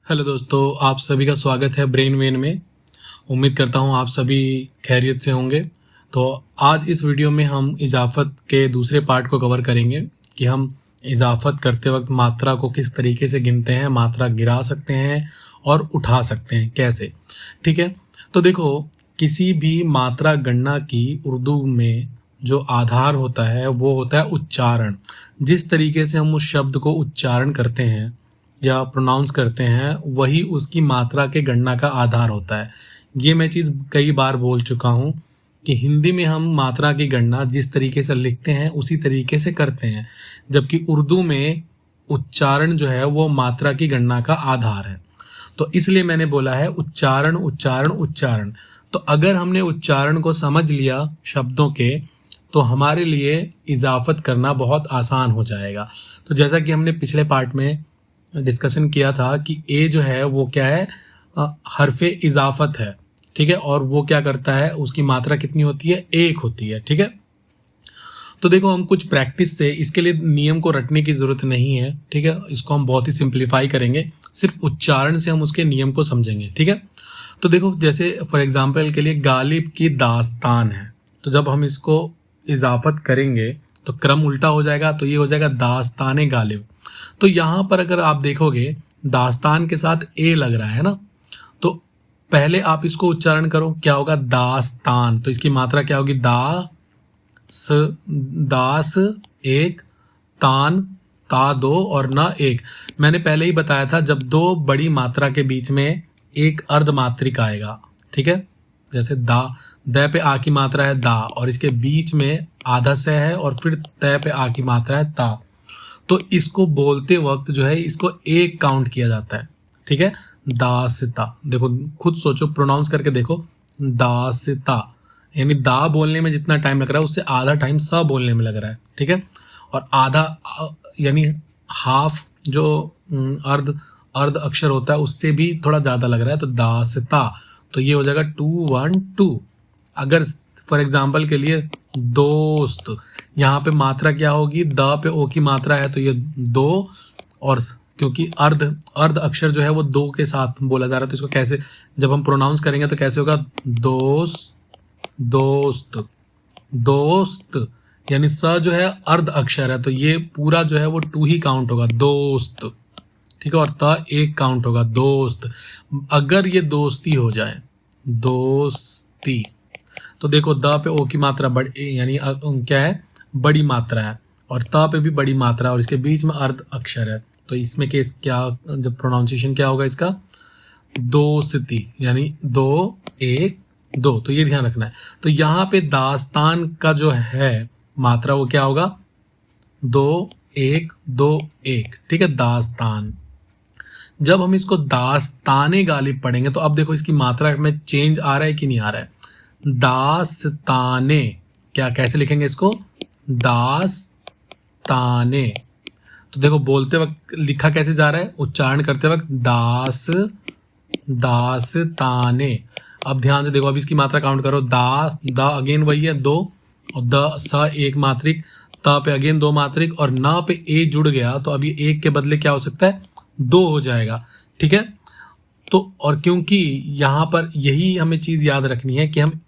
Hello दोस्तों, आप सभी का स्वागत है ब्रेन वेन में। उम्मीद करता हूँ आप सभी खैरियत से होंगे। तो आज इस वीडियो में हम इजाफत के दूसरे पार्ट को कवर करेंगे कि हम इजाफत करते वक्त मात्रा को किस तरीके से गिनते हैं, मात्रा गिरा सकते हैं और उठा सकते हैं कैसे। ठीक है, तो देखो, किसी भी मात्रा गणना की उर्दू में जो आधार होता है वो होता है उच्चारण। जिस तरीके से हम उस शब्द को उच्चारण करते हैं या प्रोनाउंस करते हैं वही उसकी मात्रा के गणना का आधार होता है। ये मैं चीज़ कई बार बोल चुका हूँ कि हिंदी में हम मात्रा की गणना जिस तरीके से लिखते हैं उसी तरीके से करते हैं, जबकि उर्दू में उच्चारण जो है वो मात्रा की गणना का आधार है। तो इसलिए मैंने बोला है उच्चारण उच्चारण उच्चारण। तो अगर हमने उच्चारण को समझ लिया शब्दों के, तो हमारे लिए इजाफत करना बहुत आसान हो जाएगा। तो जैसा कि हमने पिछले पार्ट में डिस्कशन किया था कि ए जो है वो क्या है, हरफे इजाफत है। ठीक है, और वो क्या करता है, उसकी मात्रा कितनी होती है, एक होती है। ठीक है, तो देखो, हम कुछ प्रैक्टिस से, इसके लिए नियम को रटने की ज़रूरत नहीं है। ठीक है, इसको हम बहुत ही सिंप्लीफाई करेंगे, सिर्फ उच्चारण से हम उसके नियम को समझेंगे। ठीक है, तो देखो, जैसे फॉर एग्जाम्पल के लिए गालिब की दास्तान है, तो जब हम इसको इजाफत करेंगे तो क्रम उल्टा हो जाएगा, तो ये हो जाएगा दास्तान गालिब। तो यहाँ पर अगर आप देखोगे दास्तान के साथ ए लग रहा है ना, तो पहले आप इसको उच्चारण करो, क्या होगा, दास्तान। तो इसकी मात्रा क्या होगी, दास एक, तान ता दो और न एक। मैंने पहले ही बताया था जब दो बड़ी मात्रा के बीच में एक अर्धमात्रिक आएगा, ठीक है, जैसे द पे आ की मात्रा है दा और इसके बीच में आधा से है और फिर तय पे आ की मात्रा है ता, तो इसको बोलते वक्त जो है इसको एक काउंट किया जाता है। ठीक है, दासता। देखो, खुद सोचो, प्रोनाउंस करके देखो, दासता, यानी दा बोलने में जितना टाइम लग रहा है उससे आधा टाइम स बोलने में लग रहा है। ठीक है, और आधा यानी हाफ जो अर्ध अक्षर होता है उससे भी थोड़ा ज़्यादा लग रहा है, तो दासता। तो ये हो जाएगा 2 1 2। अगर फॉर एग्जाम्पल के लिए दोस्त, यहाँ पे मात्रा क्या होगी, द पे ओ की मात्रा है तो ये दो, और क्योंकि अर्ध अक्षर जो है वो दो के साथ बोला जा रहा है, तो इसको कैसे जब हम प्रोनाउंस करेंगे तो कैसे होगा, दोस्त दोस्त दोस्त, यानी स जो है अर्ध अक्षर है तो ये पूरा जो है वो 2 ही काउंट होगा, दोस्त। ठीक है, और त एक काउंट होगा, दोस्त। अगर ये दोस्ती हो जाए, दोस्ती, तो देखो द पे ओ की मात्रा बड़ी, यानी क्या है, बड़ी मात्रा है, और त पे भी बड़ी मात्रा है और इसके बीच में अर्ध अक्षर है, तो इसमें केस क्या, जब प्रोनाउंसिएशन क्या होगा इसका, दोस्ती, यानी दो एक दो। तो ये ध्यान रखना है। तो यहाँ पे दास्तान का जो है मात्रा वो क्या होगा, दो एक दो एक। ठीक है, दास्तान। जब हम इसको दास्ताने गालिब पढ़ेंगे तो अब देखो इसकी मात्रा में चेंज आ रहा है कि नहीं आ रहा है, दास्ताने, क्या कैसे लिखेंगे इसको, दास्ताने। तो देखो बोलते वक्त लिखा कैसे जा रहा है, उच्चारण करते वक्त दास्ताने। अब ध्यान से देखो, अब इसकी मात्रा काउंट करो, द अगेन वही है दो, और द स एक मात्रिक, त पे अगेन दो मात्रिक, और न पे ए जुड़ गया तो अब ये एक के बदले क्या हो सकता है, दो हो जाएगा। ठीक है, तो और क्योंकि यहाँ पर यही हमें चीज़ याद रखनी है कि हम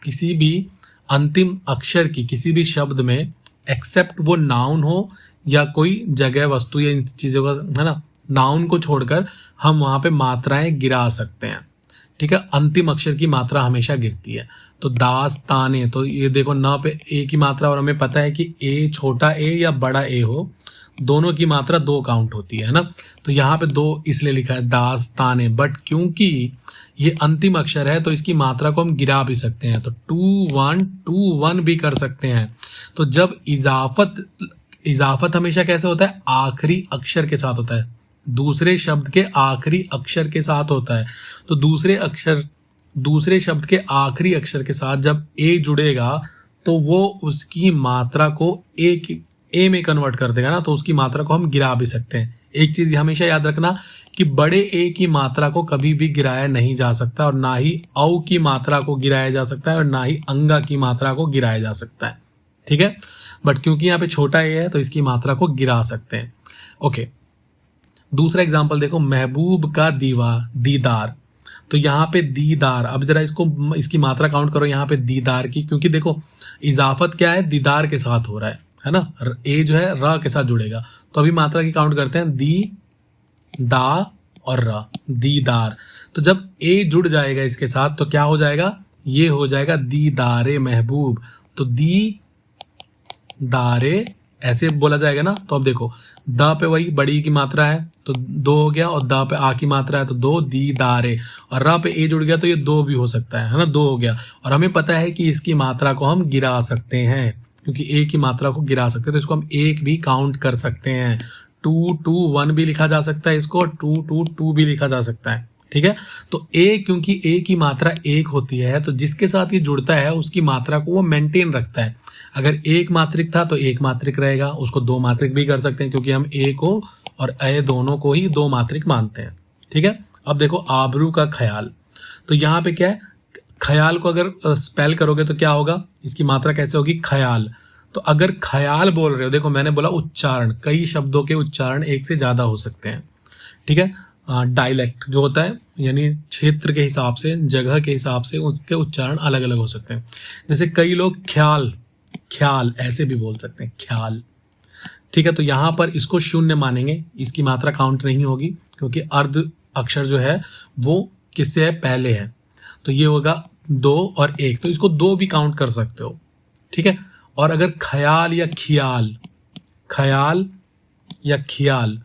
किसी भी अंतिम अक्षर की किसी भी शब्द में, एक्सेप्ट वो नाउन हो या कोई जगह वस्तु या इन चीज़ों का, है ना, नाउन को छोड़कर हम वहाँ पे मात्राएं गिरा सकते हैं। ठीक है, अंतिम अक्षर की मात्रा हमेशा गिरती है। तो दास्ताने, तो ये देखो न पे ए की मात्रा, और हमें पता है कि ए छोटा ए या बड़ा ए हो, दोनों की मात्रा दो काउंट होती है ना, तो यहाँ पे दो इसलिए लिखा है दास्ताने। बट क्योंकि ये अंतिम अक्षर है तो इसकी मात्रा को हम गिरा भी सकते हैं, तो 2 1 2 1 भी कर सकते हैं। तो जब इजाफत हमेशा कैसे होता है, आखिरी अक्षर के साथ होता है, दूसरे शब्द के आखिरी अक्षर के साथ होता है। तो दूसरे शब्द के आखिरी अक्षर के साथ जब ए जुड़ेगा तो वो उसकी मात्रा को ए में कन्वर्ट कर देगा ना, तो उसकी मात्रा को हम गिरा भी सकते हैं। एक चीज हमेशा याद रखना कि बड़े ए की मात्रा को कभी भी गिराया नहीं जा सकता, और ना ही औ की मात्रा को गिराया जा सकता है, और ना ही अंगा की मात्रा को गिराया जा सकता है। ठीक है, बट क्योंकि यहाँ पे छोटा ए है तो इसकी मात्रा को गिरा सकते हैं। ओके, दूसरा एग्जाम्पल देखो, महबूब का दीदार। तो यहाँ पे दीदार, अब जरा इसको इसकी मात्रा काउंट करो यहाँ पे दीदार की, क्योंकि देखो इजाफत क्या है, दीदार के साथ हो रहा है ना, ए जो है र के साथ जुड़ेगा। तो अभी मात्रा की काउंट करते हैं, दी दा और र, दीदार। तो जब ए जुड़ जाएगा इसके साथ तो क्या हो जाएगा, ये हो जाएगा दीदारे महबूब। तो दी दारे ऐसे बोला जाएगा ना। तो अब देखो द पे वही बड़ी की मात्रा है तो दो हो गया, और द पे आ की मात्रा है तो दो, दी दारे, और र पे ए जुड़ गया तो ये दो भी हो सकता है ना, दो हो गया। और हमें पता है कि इसकी मात्रा को हम गिरा सकते हैं, क्योंकि ए की मात्रा को गिरा सकते हैं तो इसको हम एक भी काउंट कर सकते हैं। 2 2 1 भी लिखा जा सकता है इसको, 2 2 2 भी लिखा जा सकता है। ठीक है, तो ए, क्योंकि ए की मात्रा एक होती है तो जिसके साथ ये जुड़ता है उसकी मात्रा को वो मेंटेन रखता है। अगर एक मात्रिक था तो एक मात्रिक रहेगा, उसको दो मात्रिक भी कर सकते हैं, क्योंकि हम ए को और ए दोनों को ही दो मात्रिक मानते हैं। ठीक है, अब देखो आबरू का ख्याल। तो यहाँ पे क्या है, ख्याल को अगर स्पेल करोगे तो क्या होगा, इसकी मात्रा कैसे होगी, ख्याल। तो अगर ख्याल बोल रहे हो, देखो मैंने बोला उच्चारण, कई शब्दों के उच्चारण एक से ज्यादा हो सकते हैं। ठीक है, डायलेक्ट जो होता है यानी क्षेत्र के हिसाब से, जगह के हिसाब से उसके उच्चारण अलग अलग हो सकते हैं। जैसे कई लोग ख्याल ख्याल ऐसे भी बोल सकते हैं, ख्याल। ठीक है, तो यहां पर इसको शून्य मानेंगे, इसकी मात्रा काउंट नहीं होगी, क्योंकि अर्ध अक्षर जो है वो किससे है, पहले है। तो ये होगा 2 और 1, तो इसको 2 भी काउंट कर सकते हो। ठीक है, और अगर ख्याल या खियाल, ख्याल या खियाल,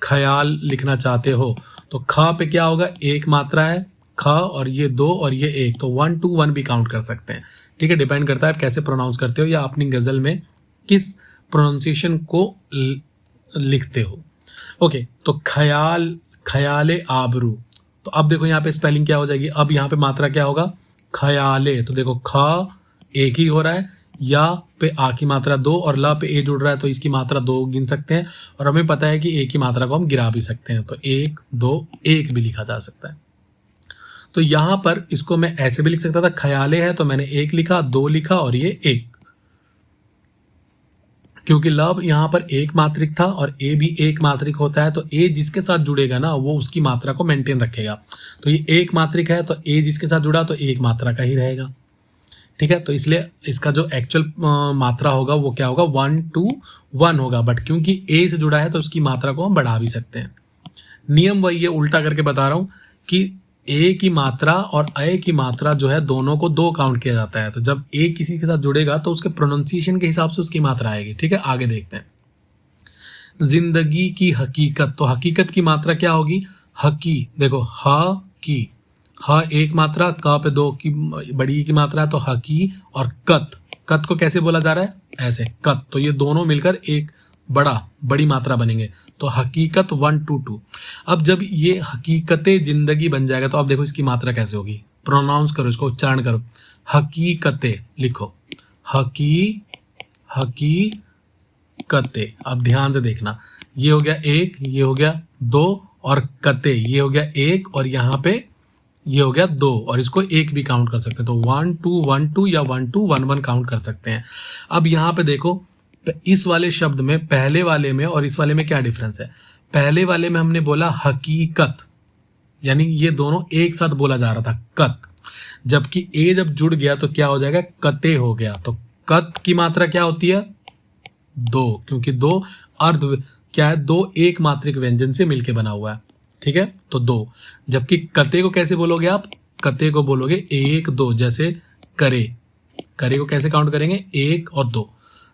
ख्याल लिखना चाहते हो तो ख पे क्या होगा, एक मात्रा है ख, और ये 2 और ये 1, तो 1 2 1 भी काउंट कर सकते हैं। ठीक है, डिपेंड करता है आप कैसे प्रोनाउंस करते हो या अपनी गजल में किस प्रोनाउंसिएशन को लिखते हो। ओके, तो ख्याल, ख्याले आबरू। तो अब देखो यहाँ पे स्पेलिंग क्या हो जाएगी, अब यहाँ पे मात्रा क्या होगा, ख्याले। तो देखो ख एक ही हो रहा है, या पे आ की मात्रा 2 और ला पे ए जुड़ रहा है तो इसकी मात्रा 2 गिन सकते हैं, और हमें पता है कि ए की मात्रा को हम गिरा भी सकते हैं, तो 1 2 1 भी लिखा जा सकता है। तो यहां पर इसको मैं ऐसे भी लिख सकता था, ख्याले है तो मैंने 1 लिखा, 2 लिखा और ये 1, क्योंकि लब यहां पर एक मात्रिक था और ए भी एक मात्रिक होता है, तो ए जिसके साथ जुड़ेगा ना वो उसकी मात्रा को मेंटेन रखेगा। तो ये एक मात्रिक है तो ए जिसके साथ जुड़ा तो एक मात्रा का ही रहेगा। ठीक है, तो इसलिए इसका जो एक्चुअल मात्रा होगा वो क्या होगा, 1 2 1 होगा, बट क्योंकि ए से जुड़ा है तो उसकी मात्रा को हम बढ़ा भी सकते हैं। नियम वही है, उल्टा करके बता रहा हूं कि ए की मात्रा और अ की मात्रा जो है दोनों को 2 काउंट किया जाता है। तो जब ए किसी के साथ जुड़ेगा तो उसके प्रोनाउंसिएशन के हिसाब से उसकी मात्रा आएगी। ठीक है, आगे देखते हैं। जिंदगी की हकीकत, तो हकीकत की मात्रा क्या होगी, हकी। देखो ह की, ह एक मात्रा, क पे 2 की बड़ी की मात्रा है तो हकी, और कत, कत को कैसे बोला जा रहा है, ऐसे कत। तो ये दोनों मिलकर एक बड़ी मात्रा बनेंगे, तो हकीकत 1 2 2। अब जब ये हकीकते जिंदगी बन जाएगा तो अब देखो इसकी मात्रा कैसे होगी, प्रोनाउंस करो, इसको उच्चारण करो, हकीकते लिखो, हकीकते। अब ध्यान से देखना, ये हो गया 1, ये हो गया 2, और कते ये हो गया 1, और यहाँ पे ये हो गया 2, और इसको 1 भी काउंट कर सकते हैं। तो 1 2 1 2 या 1 2 1 1 काउंट कर सकते हैं। अब यहाँ पे देखो इस वाले शब्द में, पहले वाले में और इस वाले में क्या डिफरेंस है। पहले वाले में हमने बोला हकीकत, यानी ये दोनों एक साथ बोला जा रहा था कत, जबकि ए जब जुड़ गया तो क्या हो जाएगा, कते हो गया। तो कत की मात्रा क्या होती है, 2, क्योंकि 2 अर्ध क्या है, 2 एक मात्रिक व्यंजन से मिलके बना हुआ है। ठीक है, तो 2, जबकि कते को कैसे बोलोगे आप, कते को बोलोगे 1 2, जैसे करे, करे को कैसे काउंट करेंगे, 1 और 2।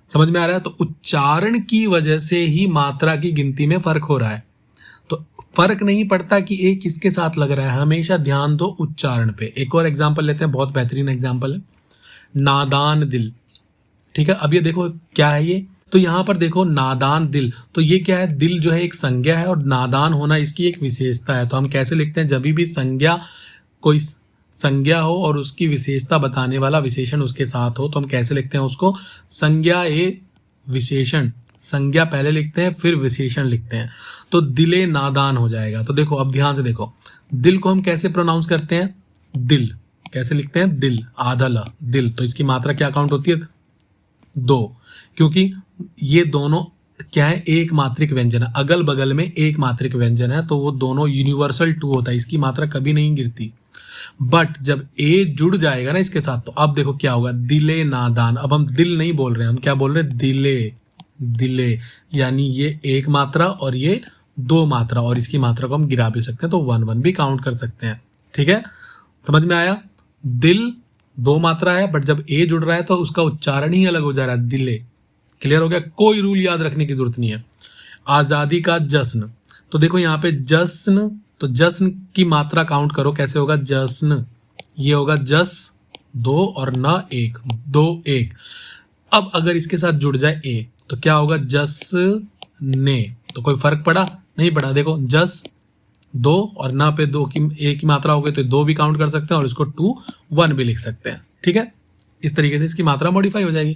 समझ में आ रहा है। तो उच्चारण की वजह से ही मात्रा की गिनती में फर्क हो रहा है। तो फर्क नहीं पड़ता कि ए किसके साथ लग रहा है, हमेशा ध्यान दो उच्चारण पे। एक और एग्जांपल लेते हैं, बहुत बेहतरीन एग्जांपल है, नादान दिल। ठीक है, अब ये देखो क्या है ये, तो यहां पर देखो नादान दिल, तो ये क्या है, दिल जो है एक संज्ञा है और नादान होना इसकी एक विशेषता है। तो हम कैसे लिखते हैं, जब भी संज्ञा, कोई संज्ञा हो और उसकी विशेषता बताने वाला विशेषण उसके साथ हो तो हम कैसे लिखते हैं उसको, संज्ञा ए विशेषण, संज्ञा पहले लिखते हैं फिर विशेषण लिखते हैं, तो दिले नादान हो जाएगा। तो देखो अब ध्यान से देखो, दिल को हम कैसे प्रोनाउंस करते हैं, दिल कैसे लिखते हैं, दिल आधा ल, दिल। तो इसकी मात्रा क्या काउंट होती है, 2, क्योंकि ये दोनों क्या है, एक मात्रिक व्यंजन है, अगल बगल में एक मात्रिक व्यंजन है, तो वो दोनों यूनिवर्सल टू होता है, इसकी मात्रा कभी नहीं गिरती। बट जब ए जुड़ जाएगा ना इसके साथ, तो अब देखो क्या होगा, दिले नादान। अब हम दिल नहीं बोल रहे हैं, हम क्या बोल रहे हैं, दिले। दिले यानी ये एक मात्रा और ये दो मात्रा, और इसकी मात्रा को हम गिरा भी सकते हैं, तो 1 1 भी काउंट कर सकते हैं। ठीक है, समझ में आया। दिल दो मात्रा है, बट जब ए जुड़ रहा है तो उसका उच्चारण ही अलग हो जा रहा है, दिले। क्लियर हो गया, कोई रूल याद रखने की जरूरत नहीं है। आजादी का जश्न, तो देखो यहाँ पे जश्न, तो जश्न की मात्रा काउंट करो, कैसे होगा, जश्न, ये होगा जस दो और न एक, दो एक। अब अगर इसके साथ जुड़ जाए ए तो क्या होगा, जस ने। तो कोई फर्क पड़ा, नहीं पड़ा। देखो जस दो और ना पे दो की एक की मात्रा हो गई, तो दो भी काउंट कर सकते हैं और इसको 2 1 भी लिख सकते हैं। ठीक है, इस तरीके से इसकी मात्रा मॉडिफाई हो जाएगी।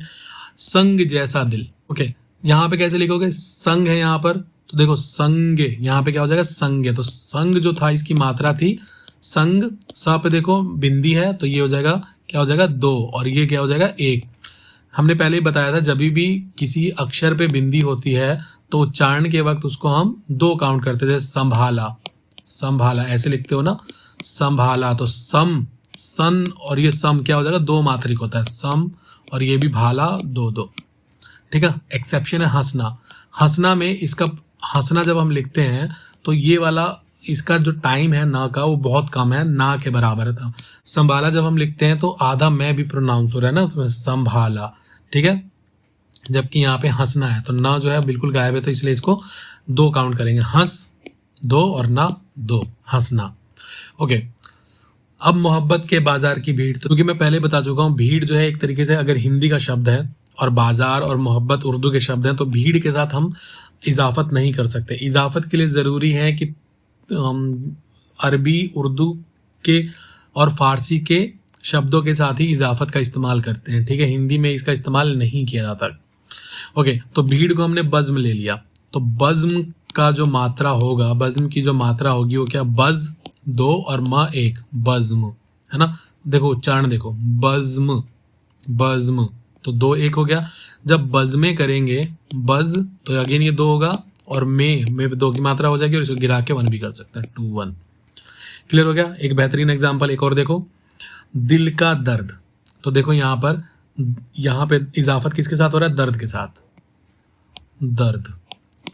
संग जैसा दिल, ओके, यहाँ पे कैसे लिखोगे, संग है यहाँ पर, तो देखो संगे, यहाँ पे क्या हो जाएगा, संगे। तो संग जो था इसकी मात्रा थी संग, सा पे देखो बिंदी है, तो ये हो जाएगा, क्या हो जाएगा, 2, और ये क्या हो जाएगा, 1। हमने पहले ही बताया था, जब भी किसी अक्षर पे बिंदी होती है तो उच्चारण के वक्त उसको हम 2 काउंट करते थे। संभाला, संभाला ऐसे लिखते हो ना, संभाला। तो सम, सन और ये सम क्या हो जाएगा, 2 मात्रिक होता है, सम, और ये भी भाला, 2 2। ठीक है, एक्सेप्शन है हंसना। हंसना में इसका, हंसना जब हम लिखते हैं तो ये वाला इसका जो टाइम है ना का, वो बहुत कम है, ना के बराबर था। संभाला जब हम लिखते हैं तो आधा मैं भी प्रोनाउंस हो रहा है ना, तो संभाला। ठीक है, जबकि यहाँ पे हंसना है तो ना जो है बिल्कुल गायब है, तो इसलिए इसको 2 काउंट करेंगे, हंस 2 और ना 2, हंसना। ओके, अब मोहब्बत के बाजार की भीड़, तो क्योंकि मैं पहले बता चुका हूँ, भीड़ जो है एक तरीके से अगर हिंदी का शब्द है और बाजार और मोहब्बत उर्दू के शब्द हैं, तो भीड़ के साथ हम इजाफत नहीं कर सकते। इजाफत के लिए ज़रूरी है कि हम अरबी, उर्दू के और फारसी के शब्दों के साथ ही इजाफत का इस्तेमाल करते हैं। ठीक है, हिंदी में इसका इस्तेमाल नहीं किया जाता। ओके, तो भीड़ को हमने बज्म ले लिया, तो बज्म का जो मात्रा होगा, बज्म की जो मात्रा होगी वो क्या, बज 2 और म 1, बज्म, है ना। देखो उच्चारण देखो, बज्म, बज्म, तो 2 1 हो गया। जब बज्मे करेंगे, बज, तो अगेन ये 2 होगा, और में 2 की मात्रा हो जाएगी, और इसको गिरा के 1 भी कर सकते हैं, 2 1। क्लियर हो गया। एक बेहतरीन एग्जांपल एक और देखो, दिल का दर्द, तो देखो यहाँ पे इजाफत किसके साथ हो रहा है, दर्द के साथ, दर्द।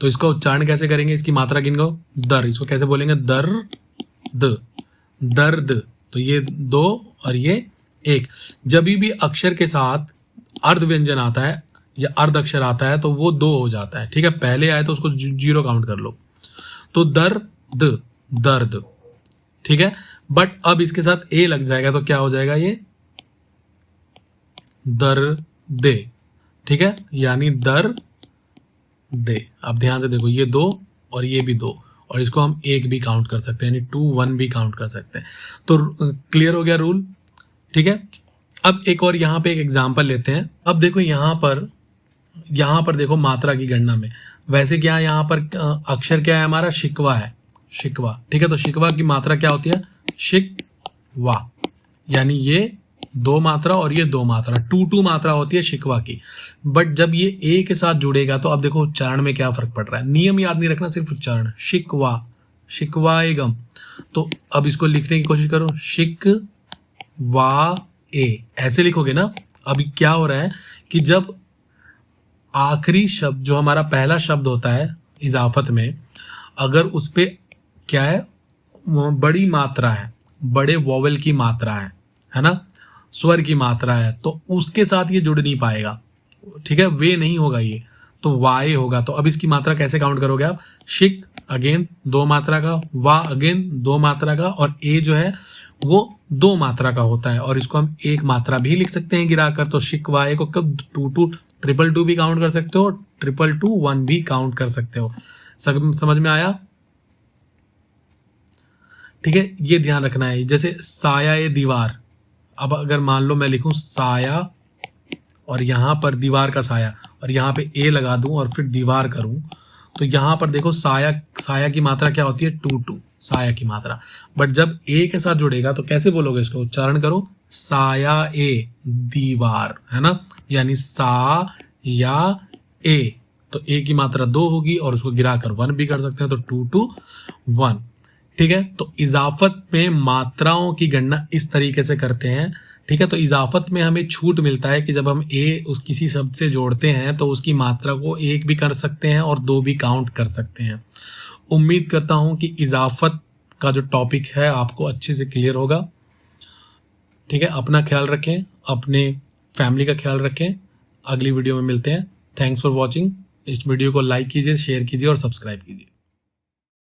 तो इसका उच्चारण कैसे करेंगे, इसकी मात्रा गिनो, दर, इसको कैसे बोलेंगे, दर्द, दर्द। तो ये 2 और ये 1। जब भी अक्षर के साथ अर्ध व्यंजन आता है या अर्ध अक्षर आता है तो वो 2 हो जाता है। ठीक है, पहले आए तो उसको 0 काउंट कर लो, तो दर्द, दर्द। ठीक है, बट अब इसके साथ ए लग जाएगा तो क्या हो जाएगा, ये दर्दे। ठीक है, यानी दर दे। अब ध्यान से देखो, ये 2 और ये भी 2, और इसको हम 1 भी काउंट कर सकते हैं, यानी 2 1 भी काउंट कर सकते हैं। तो क्लियर हो गया रूल। ठीक है, अब एक और यहाँ पे एक एग्जाम्पल लेते हैं। अब देखो यहाँ पर देखो मात्रा की गणना में, वैसे क्या है, यहाँ पर अक्षर क्या है हमारा, शिकवा है, शिकवा। ठीक है, तो शिकवा की मात्रा क्या होती है, शिकवा, यानी ये 2 मात्रा और ये 2 मात्रा, 2 2 मात्रा होती है शिकवा की। बट जब ये ए के साथ जुड़ेगा तो अब देखो उच्चारण में क्या फर्क पड़ रहा है, नियम याद नहीं रखना, सिर्फ उच्चारण, शिकवा, शिकवाएगम। तो अब इसको लिखने की कोशिश करो, शिकवा ए, ऐसे लिखोगे ना। अभी क्या हो रहा है कि जब आखिरी शब्द जो हमारा पहला शब्द होता है इजाफत में, अगर उस पे क्या है, बड़ी मात्रा है, बड़े वोवेल की मात्रा है ना, स्वर की मात्रा है, तो उसके साथ ये जुड़ नहीं पाएगा। ठीक है, वे नहीं होगा ये, तो वाए होगा। तो अब इसकी मात्रा कैसे काउंट करोगे आप, शिक अगेन 2 मात्रा का, वा अगेन 2 मात्रा का, और ए जो है वो 2 मात्रा का होता है, और इसको हम 1 मात्रा भी लिख सकते हैं गिराकर। तो शिक वाए को कब 2 2 2 भी काउंट कर सकते हो, 2 2 1 भी काउंट कर सकते हो। समझ में आया। ठीक है, ये ध्यान रखना है। जैसे साया ए दीवार, अब अगर मान लो मैं लिखूं साया और यहाँ पर दीवार का साया, और यहाँ पे ए लगा दूं और फिर दीवार करूं, तो यहाँ पर देखो साया की मात्रा क्या होती है, 2 2, साया की मात्रा। बट जब ए के साथ जुड़ेगा तो कैसे बोलोगे इसको, उच्चारण करो, साया ए दीवार, है ना, यानी सा या ए, तो ए की मात्रा 2 होगी और उसको गिराकर 1 भी कर सकते हैं, तो 2 to 1। ठीक है, तो इजाफत में मात्राओं की गणना इस तरीके से करते हैं। ठीक है, तो इजाफत में हमें छूट मिलता है कि जब हम किसी शब्द से जोड़ते हैं तो उसकी मात्रा को 1 भी कर सकते हैं और 2 भी काउंट कर सकते हैं। उम्मीद करता हूं कि इजाफत का जो टॉपिक है आपको अच्छे से क्लियर होगा। ठीक है, अपना ख्याल रखें, अपने फैमिली का ख्याल रखें। अगली वीडियो में मिलते हैं। Thanks for watching. इस वीडियो को लाइक कीजिए, शेयर कीजिए और सब्सक्राइब कीजिए।